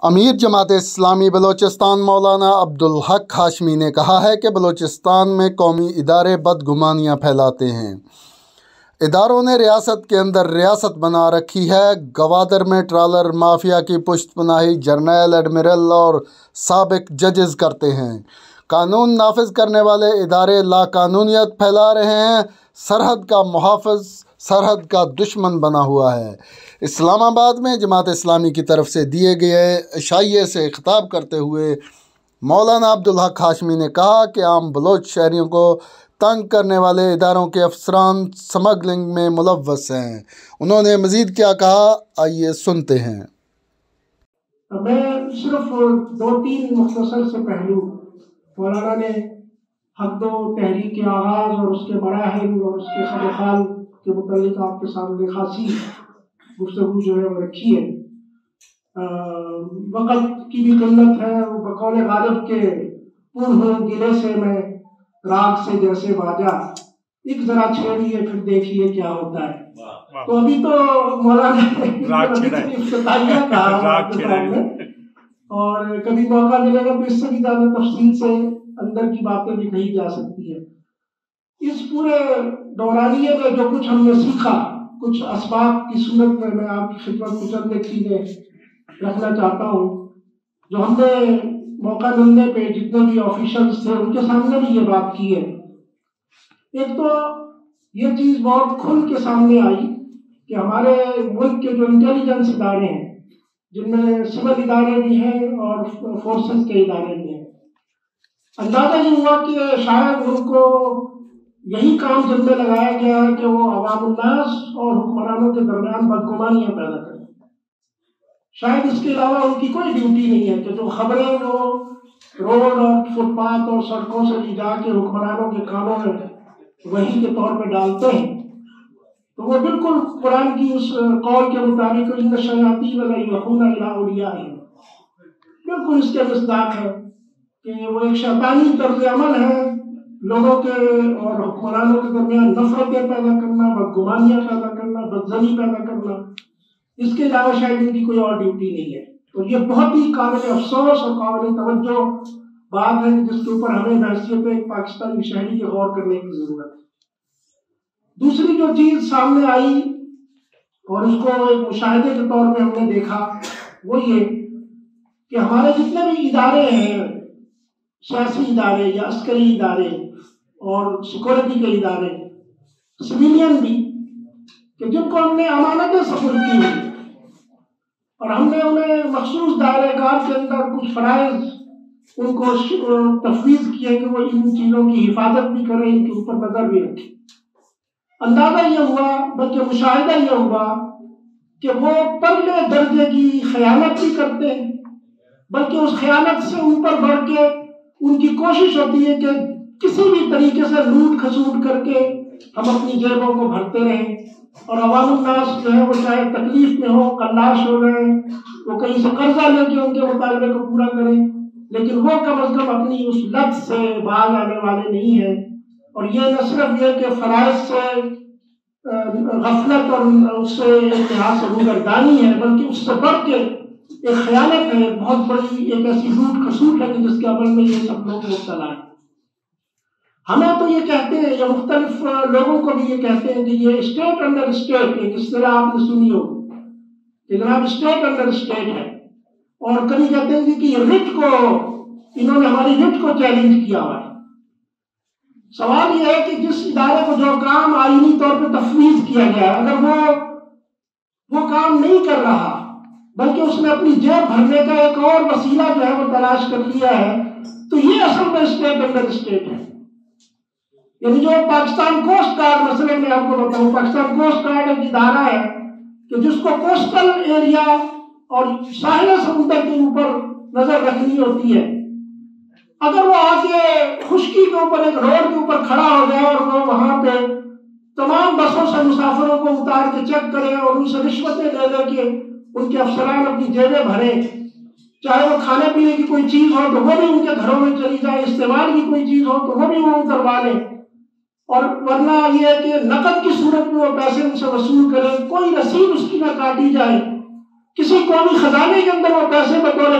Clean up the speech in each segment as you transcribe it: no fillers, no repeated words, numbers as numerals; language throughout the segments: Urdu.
امیر جماعت اسلامی بلوچستان مولانا عبدالحق ہاشمی نے کہا ہے کہ بلوچستان میں قومی ادارے بدگمانیاں پھیلاتے ہیں۔ اداروں نے ریاست کے اندر ریاست بنا رکھی ہے۔ گوادر میں ٹرالر مافیا کی پشت پناہی جرنیل، ایڈمرل اور سابق ججز کرتے ہیں۔ قانون نافذ کرنے والے ادارے لا قانونیت پھیلا رہے ہیں۔ سرحد کا محافظ سرحد کا دشمن بنا ہوا ہے۔ اسلام آباد میں جماعت اسلامی کی طرف سے دیے گئے عشائیے سے خطاب کرتے ہوئے مولانا عبدالحق ہاشمی نے کہا کہ عام بلوچ شہریوں کو تنگ کرنے والے اداروں کے افسران سمگلنگ میں ملوث ہیں۔ انہوں نے مزید کیا کہا، آئیے سنتے ہیں۔ میں صرف 2-3 مختصر سے پہلو مولانا نے حد و تحریک کے آغاز اور اس کے مراحل اور اس کے خد و خال کے متعلق آپ کے سامنے خاصی گفتگو جو ہے وہ رکھی ہے۔ وقت کی بھی قلت ہے، بقول غالب کے پر ہوں گلے سے میں راگ سے جیسے واجہ، ایک ذرا چھیڑیے پھر دیکھیے کیا ہوتا ہے۔ تو ابھی تو مولانا نے افتتاحیہ کہا اور کبھی موقع ملے گا تو اس سے بھی زیادہ تفصیل سے اندر کی باتیں بھی کہی جا سکتی ہیں۔ اس پورے دورانیے میں جو کچھ ہم نے سیکھا، کچھ اسباب کی صورت میں میں آپ کی خدمت میں چند ایک چیزیں رکھنا چاہتا ہوں جو ہم نے موقع ملنے پہ جتنے بھی آفیشلز تھے ان کے سامنے بھی یہ بات کی ہے۔ ایک تو یہ چیز بہت کھل کے سامنے آئی کہ ہمارے ملک کے جو انٹیلیجنس ادارے ہیں، جن میں سول ادارے بھی ہیں اور فورسز کے ادارے بھی ہیں، اندازہ یہ ہوا کہ شاید ان کو یہی کام ذمہ لگایا گیا ہے کہ وہ عوام الناس اور حکمرانوں کے درمیان بدگمانیاں پیدا کریں۔ شاید اس کے علاوہ ان کی کوئی ڈیوٹی نہیں ہے کہ جو خبریں وہ روڈ اور فٹ پاتھ اور سڑکوں سے لی جا کے حکمرانوں کے کانوں میں وحی کے طور پہ ڈالتے ہیں، تو وہ بالکل قرآن کی اس قول کے مطابق ان الشیاطین لیوحون الی اولیائہم، بالکل اس کے مصداق ہے کہ وہ ایک شیطانی طرز عمل ہے، لوگوں کے اور حکمرانوں کے درمیان نفرتیں پیدا کرنا، بدگمانیاں پیدا کرنا، بدظنی پیدا کرنا۔ اس کے علاوہ شاید ان کی کوئی اور ڈیوٹی نہیں ہے۔ اور یہ بہت ہی قابل افسوس اور قابل توجہ بات ہے جس کے اوپر ہمیں بحیثیت ایک پاکستانی شہری کے غور کرنے کی ضرورت ہے۔ دوسری جو چیز سامنے آئی اور اس کو ایک مشاہدے کے طور پہ ہم نے دیکھا وہ یہ کہ ہمارے جتنے بھی ادارے ہیں، سیاسی ادارے یا عسکری ادارے اور سیکورٹی کے ادارے، سویلین بھی، کہ جن کو ہم نے امانتیں سپرد کی ہوئی اور ہم نے انہیں مخصوص دائرہ کار کے اندر کچھ فرائض ان کو تفویض کیے کہ وہ ان چیزوں کی حفاظت بھی کریں، ان کے اوپر نظر بھی رکھیں۔ اندازہ یہ ہوا، بلکہ مشاہدہ یہ ہوا کہ وہ پرلے درجے کی خیانت بھی کرتے ہیں، بلکہ اس خیانت سے اوپر بڑھ کے ان کی کوشش ہوتی ہے کہ کسی بھی طریقے سے لوٹ کھسوٹ کر کے ہم اپنی جیبوں کو بھرتے رہیں اور عوام الناس جو ہے وہ چاہے تکلیف میں ہو، کلاش ہو رہے ہیں، وہ کہیں سے قرضہ لے کے ان کے مطالبے کو پورا کریں، لیکن وہ کم از کم اپنی اس لت سے باز آنے والے نہیں ہیں۔ اور یہ نہ صرف یہ کہ فرائض سے غفلت اور اس سے انتہا سے روگردانی ہے، بلکہ اس سے بڑھ کے ایک خیانت ہے، بہت بڑی ایک ایسی لوٹ کھسوٹ ہے جس کے عمل میں یہ سب لوگ مبتلا ہیں۔ ہمیں تو یہ کہتے ہیں یا مختلف لوگوں کو بھی یہ کہتے ہیں کہ یہ اسٹیٹ انڈر اسٹیٹ، ایک اصطلاح آپ نے سنی ہو کہ جناب اسٹیٹ انڈر اسٹیٹ ہے، اور کبھی کہتے ہیں کہ یہ رٹ کو انہوں نے ہماری رٹ کو چیلنج کیا ہوا ہے۔ سوال یہ ہے کہ جس ادارے کو جو کام آئینی طور پہ تفویض کیا گیا ہے، اگر وہ کام نہیں کر رہا بلکہ اس نے اپنی جیب بھرنے کا ایک اور وسیلہ جو ہے وہ تلاش کر لیا ہے، تو یہ اصل میں اسٹیٹ انڈر اسٹیٹ ہے۔ یعنی جو پاکستان کوسٹ گارڈ، مثلا میں آپ کو بتاؤں، پاکستان کوسٹ گارڈ ایک ادارہ ہے کہ جس کو کوسٹل ایریا اور ساحل سمندر کے اوپر نظر رکھنی ہوتی ہے۔ اگر وہ آگے خشکی کے اوپر ایک روڈ کے اوپر کھڑا ہو جائے اور وہ وہاں پہ تمام بسوں سے مسافروں کو اتار کے چیک کرے اور ان سے رشوتیں لے لے کے ان کے افسران اپنی جیبیں بھریں، چاہے وہ کھانے پینے کی کوئی چیز ہو تو وہ بھی ان کے گھروں میں چلی جائے، استعمال کی کوئی چیز ہو تو وہ بھی وہ اتروا لیں، اور ورنہ یہ ہے کہ نقد کی صورت میں وہ پیسے ان سے وصول کریں، کوئی رسید اس کی نہ کاٹی جائے، کسی قومی خزانے کے اندر وہ پیسے بطور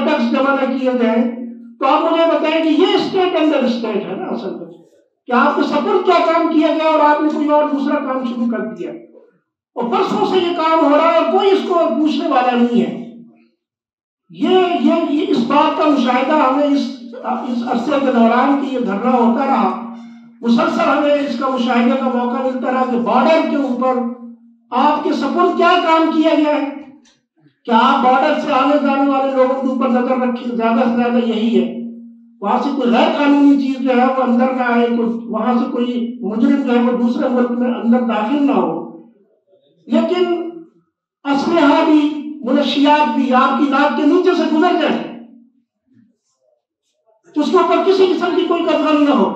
روانہ کیے گئے. تو آپ مجھے بتائیں کہ یہ اسٹیٹ انڈر اسٹیٹ ہے نا اصل میں، کہ آپ کے سپورٹ کیا کام کیا گیا اور آپ نے کوئی اور دوسرا کام شروع کر دیا، اور پرسوں سے یہ کام ہو رہا ہے اور کوئی اس کو پوچھنے والا نہیں ہے. یہ اس بات کا مشاہدہ ہمیں اس عرصے کے دوران کہ یہ دھرنا ہوتا رہا، مسلسل ہمیں اس کا مشاہدے کا موقع ملتا رہا کہ بارڈر کے اوپر آپ کے سپورٹ کیا کام کیا گیا ہے. کیا آپ بارڈر سے آنے جانے والے لوگوں کے اوپر نظر رکھیں؟ زیادہ سے زیادہ یہی ہے. وہاں سے کوئی غیر قانونی چیز جو ہے وہ اندر نہ آئے، وہاں سے کوئی مجرم جو ہے وہ دوسرے ملک میں اندر داخل نہ ہو. لیکن اسلحہ بھی، منشیات بھی آپ کی ناک کے نیچے سے گزر جائیں، اس کے اوپر کسی قسم کی کوئی قدغن نہ ہو.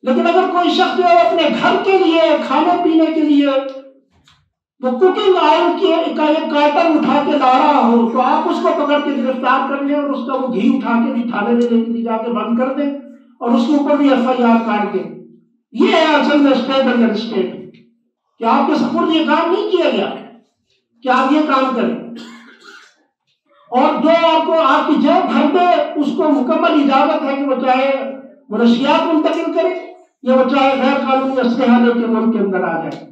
لیکن اگر کوئی شخص جو ہے اپنے گھر کے لیے، کھانے پینے کے لیے وہ کوکنگ آئل کا ایک کارٹن اٹھا کے لا رہا ہو، تو آپ اس کو پکڑ کے گرفتار کر لیں اور اس کا وہ گھی اٹھا کے بھی تھانے میں لے جا کے بند کر دیں اور اس کے اوپر بھی FIR کاٹ دیں. یہ ہے اصل میں اسٹیٹ انڈر اسٹیٹ، کہ آپ کے سپورٹ یہ کام نہیں کیا گیا کہ آپ یہ کام کریں، اور جو آپ کو آپ کی جیب بھر دے اس کو مکمل اجازت ہے کہ وہ چاہے منشیات منتقل کرے یا وہ چاہے غیر قانونی اسلحہ لے کے ملک کے اندر آ جائے.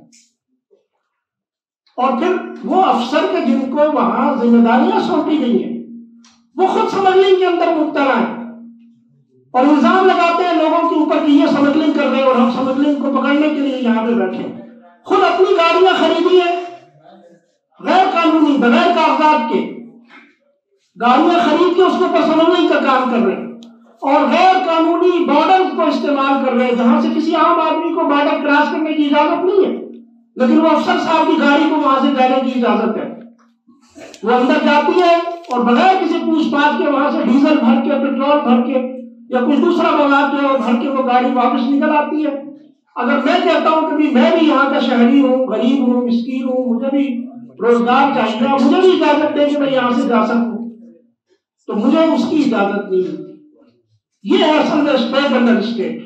اور پھر وہ افسر کے جن کو وہاں ذمہ داریاں سونپی گئی ہیں وہ خود سمگلنگ کے اندر مبتلا ہیں اور الزام لگاتے ہیں لوگوں کے اوپر کہ یہ سمگلنگ کر رہے ہیں اور ہم سمگلنگ کو پکڑنے کے لیے یہاں پہ بیٹھے. خود اپنی گاڑیاں خریدی ہیں غیر قانونی، بغیر کاغذات کے گاڑیاں خرید کے اس کے اوپر سمگلنگ کا کام کر رہے ہیں اور غیر قانونی بارڈر کو استعمال کر رہے ہیں جہاں سے کسی عام آدمی کو بارڈر کراس کرنے کی اجازت نہیں ہے، لیکن وہ افسر صاحب کی گاڑی کو وہاں سے جانے کی اجازت ہے. وہ اندر جاتی ہے اور بغیر کسی پوچھ پاچھ کے وہاں سے ڈیزل بھر کے، پیٹرول بھر کے یا کچھ دوسرا مواد جو ہے بھر کے وہ گاڑی واپس نکل آتی ہے. اگر میں کہتا ہوں کہ میں بھی یہاں کا شہری ہوں، غریب ہوں، مسکین ہوں، مجھے بھی روزگار چاہیے، مجھے بھی اجازت دے کہ میں یہاں سے جا سکوں، تو مجھے اس کی اجازت نہیں ملتی. یہ ہے اصل میں اسٹیٹ انڈر اسٹیٹ.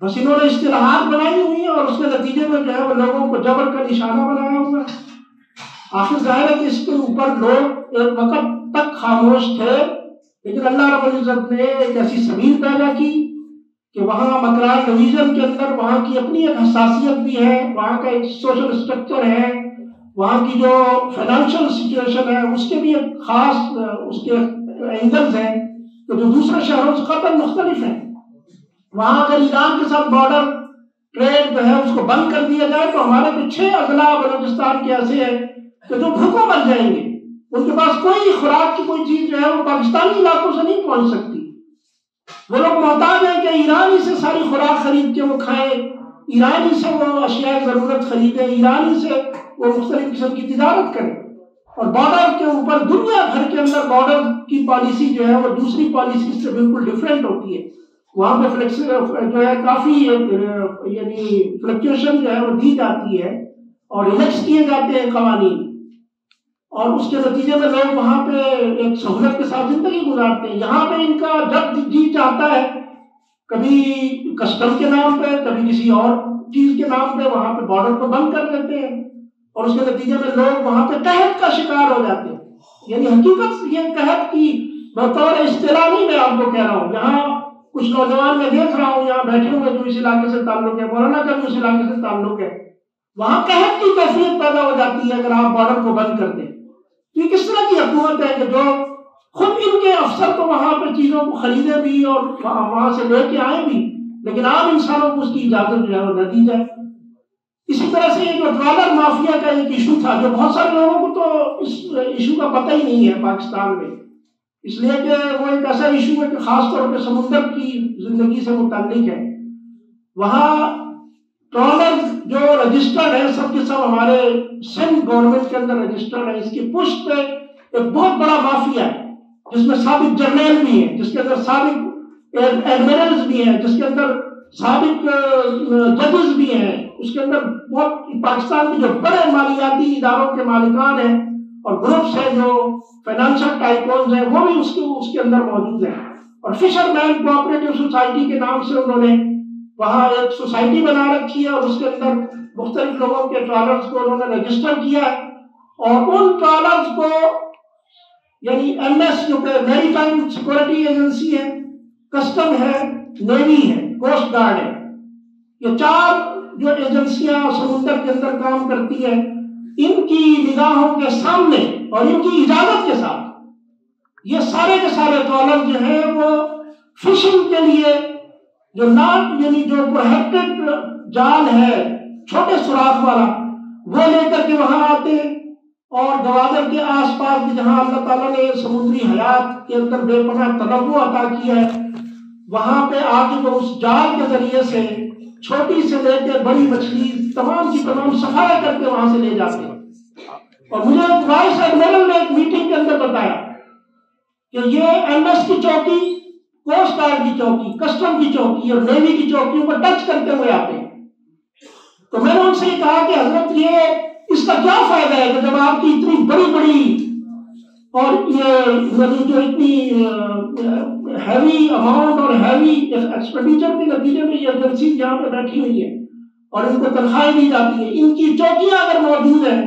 بس انہوں نے اصطلاحات بنائی ہوئی ہیں اور اس کے نتیجے میں جو ہے وہ لوگوں کو جبر کا نشانہ بنایا ہوا ہے. آخر ظاہر ہے کہ اس کے اوپر لوگ ایک وقت تک خاموش تھے، لیکن اللہ رب العزت نے ایک ایسی زمین پیدا کی کہ وہاں مکران ڈویژن کے اندر وہاں کی اپنی ایک حساسیت بھی ہے، وہاں کا ایک سوشل اسٹرکچر ہے، وہاں کی جو فائنینشیل سچویشن ہے اس کے بھی ایک خاص اس کے اینگلز ہیں کہ جو دوسرے شہروں سے قطعاً مختلف ہیں. وہاں اگر ایران کے ساتھ بارڈر ٹریڈ جو ہے اس کو بند کر دیا جائے تو ہمارے کچھ 6 اضلاع بلوچستان کے ایسے ہیں کہ جو بھوکوں مر جائیں گے، ان کے پاس کوئی خوراک کی کوئی چیز جو ہے وہ پاکستانی علاقوں سے نہیں پہنچ سکتی. وہ لوگ محتاج ہیں کہ ایران ہی سے ساری خوراک خرید کے وہ کھائیں، ایران ہی سے وہ اشیاء ضرورت خریدیں، ایران ہی سے وہ مختلف قسم کی تجارت کریں. اور بارڈر کے اوپر دنیا بھر کے اندر بارڈر کی پالیسی جو ہے وہ دوسری پالیسی سے بالکل ڈفرینٹ ہوتی ہے. وہاں پہ جو ہے کافی یعنی فلکچویشن جو ہے وہ دی جاتی ہے اور ریلیکس کیے جاتے ہیں قوانین، اور اس کے نتیجے میں لوگ وہاں پہ ایک سہولت کے ساتھ زندگی گزارتے ہیں. یہاں پہ ان کا جب جی چاہتا ہے کبھی کسٹم کے نام پہ، کبھی کسی اور چیز کے نام پہ وہاں پہ بارڈر کو بند کر دیتے ہیں اور اس کے نتیجے میں لوگ وہاں پہ قحط کا شکار ہو جاتے ہیں. یعنی حقیقت یہ قحط کی بطور اصطلاح نہیں میں آپ کو کہہ رہا ہوں. یہاں کچھ نوجوان میں دیکھ رہا ہوں یہاں بیٹھے ہوئے جو اس علاقے سے تعلق ہے، مولانا کا بھی اس علاقے سے تعلق ہے، وہاں قحط کی کیفیت پیدا ہو جاتی ہے اگر آپ بارڈر کو بند کر دیں. یہ کس طرح کی حکومت ہے کہ جو خود ان کے افسر تو وہاں پہ چیزوں کو خریدے بھی اور وہاں سے لے کے آئے بھی، لیکن عام انسانوں کو اس کی اجازت جو ہے وہ نہ دی جائے. اسی طرح سے یہ جو ٹرالر مافیا کا ایک ایشو تھا جو بہت سارے لوگوں کو تو اس ایشو کا پتہ ہی نہیں ہے پاکستان میں، اس لیے کہ وہ ایک ایسا ایشو ہے کہ خاص طور پہ سمندر کی زندگی سے متعلق ہے. وہاں ٹرالر جو رجسٹرڈ ہے سب کے سب ہمارے سندھ گورنمنٹ کے اندر رجسٹرڈ ہے. اس کی پشت پہ ایک بہت بڑا مافیا ہے جس میں سابق جرنیل بھی ہیں، جس کے اندر سابق ایڈمرلز بھی ہیں، جس کے اندر سابق ججز بھی ہیں، اس کے اندر بہت پاکستان کے جو بڑے مالیاتی اداروں کے مالکان ہیں اور گروپس ہیں جو فائنانشل ٹائکونز ہیں وہ بھی اس کے اندر موجود ہیں. اور فشر مین کوآپریٹو سوسائٹی کے نام سے انہوں نے وہاں ایک سوسائٹی بنا رکھی ہے اور اس کے اندر مختلف لوگوں کے ٹرالرز کو انہوں نے رجسٹر کیا ہے اور ان ٹرالرز کو یعنی MS جو کہ میری ٹائم سیکورٹی ایجنسی ہے، کسٹم ہے، نیوی ہے، کوسٹ گارڈ ہے، یہ 4 جو ایجنسیاں سمندر کے اندر کام کرتی ہیں، ان کی نگاہوں کے سامنے اور ان کی اجازت کے ساتھ یہ سارے کے سارے ٹرالر جو ہیں وہ فشنگ کے لیے جو یعنی جو پروہیبٹڈ جال ہے چھوٹے سوراخ والا وہ لے کر کے وہاں آتے ہیں، اور گوادر کے آس پاس بھی جہاں اللہ تعالیٰ نے سمندری حیات کے اندر بے پناہ تنوع عطا کیا ہے وہاں پہ آ کے وہ اس جال کے ذریعے سے چھوٹی سے لے کے بڑی مچھلی تمام کی تمام صفائی کر کے وہاں سے لے جاتے ہیں۔ اور مجھے وائس ایڈمرل نے ایک میٹنگ کے اندر بتایا کہ یہ MS کی چوکی، کوسٹ گارڈ کی چوکی، کسٹم کی چوکی اور نیوی کی چوکیوں کو ٹچ کرتے ہوئے آتے ہیں۔ تو میں نے ان سے یہ کہا کہ حضرت یہ اس کا کیا فائدہ ہے کہ جب آپ کی اتنی بڑی بڑی اور یہ جو اتنی ہیوی اماؤنٹ اور ہیوی ایکسپینڈیچر کے نتیجے میں یہ ایجنسی یہاں پہ بیٹھی ہوئی ہے اور ان کو تنخواہیں دی جاتی ہیں، ان کی چوکیاں اگر موجود ہیں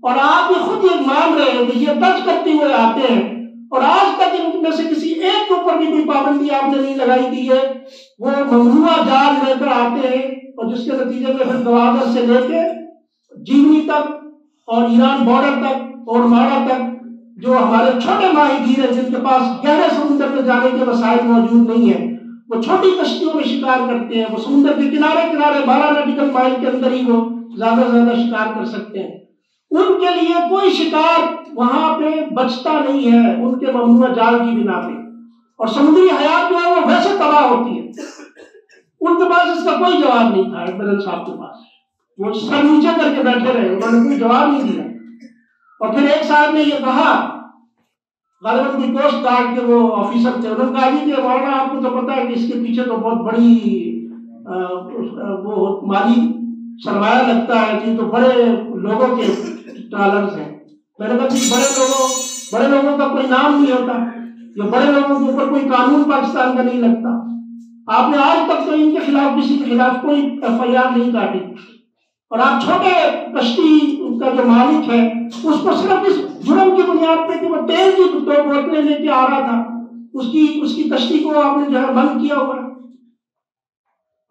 اور آپ یہ خود یہ مان رہے ہیں کہ یہ ٹچ کرتے ہوئے آتے ہیں اور آج تک ان میں سے کسی ایک کے اوپر بھی کوئی پابندی آپ نے نہیں لگائی دی ہے، وہ ممنوعہ جال لے کر آتے ہیں اور جس کے نتیجے میں پھر گوادر سے لے کے جیونی تک اور ایران بارڈر تک اور مارا تک جو ہمارے چھوٹے ماہی گیر ہیں جن کے پاس گہرے سمندر میں جانے کے وسائل موجود نہیں ہیں، وہ چھوٹی کشتیوں میں شکار کرتے ہیں، وہ سمندر کے کنارے 12 نیٹیکل مائل کے اندر ہی وہ زیادہ سے زیادہ شکار کر سکتے ہیں۔ ان کے لیے کوئی شکار وہاں پہ بچتا نہیں ہے ان کے ممنوع جال کی بنا پہ، اور سمندری حیات جو ہے وہ ویسے تباہ ہوتی ہے۔ ان کے پاس اس کا کوئی جواب نہیں تھا، ایڈمرل صاحب کے پاس، وہ سر نیچے کر کے بیٹھے رہے، انہوں نے کوئی جواب نہیں دیا۔ اور پھر ایک صاحب نے یہ کہا، غالباً کوئی کوسٹ گارڈ کے وہ آفیسر تھے، انہوں نے کہا جی کہ مولانا آپ کو تو پتا ہے کہ اس کے پیچھے تو بہت بڑی وہ مالی سرمایہ لگتا ہے جی، تو بڑے لوگوں کے ٹرالرز ہیں۔ میں نے کہا جی بڑے لوگوں کا کوئی نام نہیں ہوتا، یہ بڑے لوگوں کے اوپر کوئی قانون پاکستان کا نہیں لگتا، آپ نے آج تک تو ان کے خلاف کسی کے خلاف کوئی FIR نہیں کاٹی، اور آپ چھوٹے کشتی کا جو مالک ہے اس کو صرف اس جرم کی بنیاد پہ کہ وہ تیل کی 2 بوتلیں لے کے آ رہا تھا اس کی کشتی کو آپ نے جو ہے بند کیا ہوا ہے،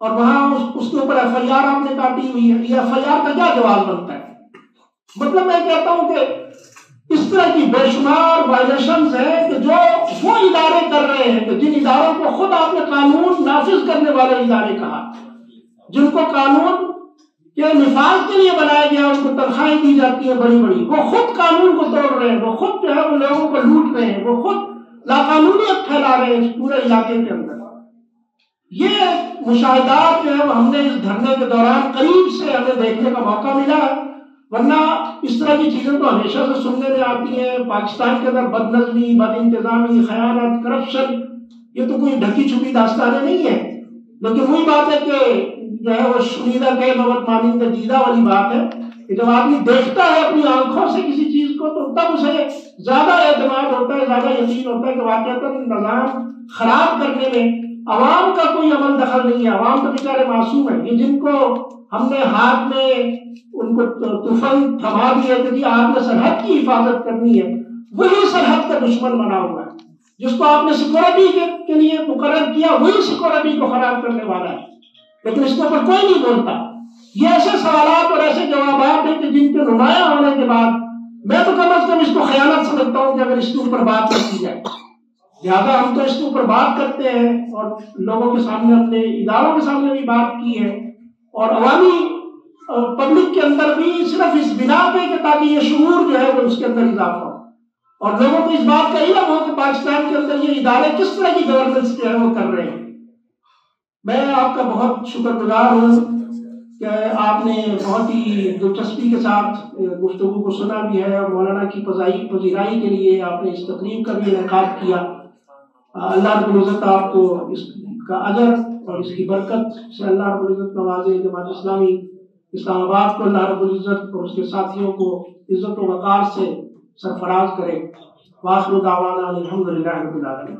اور وہاں اس کے اوپر FIR آپ نے کاٹی ہوئی ہے۔ یہ FIR کا کیا جواب بنتا ہے؟ مطلب میں کہتا ہوں کہ اس طرح کی بے شمار وائلیشنز ہیں کہ جو وہ ادارے کر رہے ہیں کہ جن اداروں کو خود آپ نے قانون نافذ کرنے والے ادارے کہا، جن کو قانون کے نفاذ کے لیے بنایا گیا، ان کو تنخواہیں دی جاتی ہیں بڑی بڑی، وہ خود قانون کو توڑ رہے ہیں، وہ خود جو ہے وہ لوگوں کو لوٹ رہے ہیں، وہ خود لاقانونیت پھیلا رہے ہیں اس پورے علاقے کے اندر۔ یہ مشاہدات جو ہے وہ ہم نے اس دھرنے کے دوران قریب سے ہمیں دیکھنے کا موقع ملا ہے، ورنہ اس طرح کی چیزیں تو ہمیشہ سے سننے میں آتی ہیں۔ پاکستان کے اندر بد نظمی، بد انتظامی، خیانت، کرپشن، یہ تو کوئی ڈھکی چھپی داستانیں نہیں ہیں، لیکن وہی بات ہے کہ جو ہے وہ شنیدہ کے بہت مانند دیدہ والی بات ہے کہ جب آدمی دیکھتا ہے اپنی آنکھوں سے کسی چیز کو تو تب اسے زیادہ اعتماد ہوتا ہے، زیادہ یقین ہوتا ہے کہ واقعتاً نظام خراب کرنے میں عوام کا کوئی عمل دخل نہیں ہے۔ عوام تو بیچارے معصوم ہیں، یہ جن کو ہم نے ہاتھ میں ان کو طوفان تھما دیا کہ آپ نے سرحد کی حفاظت کرنی ہے، وہی سرحد کا دشمن بنا ہوا ہے۔ جس کو آپ نے سیکورٹی کے لیے مقرر کیا وہی سیکورٹی کو خراب کرنے والا ہے، لیکن اس کے اوپر کوئی نہیں بولتا۔ یہ ایسے سوالات اور ایسے جوابات ہیں کہ جن کے نمایاں ہونے کے بعد میں تو کم از کم اس کو خیانت سمجھتا ہوں کہ اگر اس کے اوپر بات کر کی جائے، لہٰذا ہم تو اس کے اوپر بات کرتے ہیں اور لوگوں کے سامنے، اپنے اداروں کے سامنے بھی بات کی ہے، اور عوامی پبلک کے اندر بھی صرف اس بنا پہ کہ تاکہ یہ شعور جو ہے وہ اس کے اندر اضافہ ہو اور لوگوں کو اس بات کا علم ہو کہ پاکستان کے اندر یہ ادارے کس طرح کی گورننس جو ہے وہ کر رہے ہیں۔ میں آپ کا بہت شکر گزار ہوں کہ آپ نے بہت ہی دلچسپی کے ساتھ گفتگو کو سنا بھی ہے، اور مولانا کی پذیرائی کے لیے آپ نے اس تقریب کا بھی انعقاد کیا۔ اللہ رب العزت آپ کو اس کا اجر اور اس کی برکت سے اللہ رب العزت نوازے۔ جماعت اسلامی اسلام آباد کو اللہ رب العزت اور اس کے ساتھیوں کو عزت و وقار سے سرفراز کرے۔ وآخر دعوانا الحمدللہ رب العالمین۔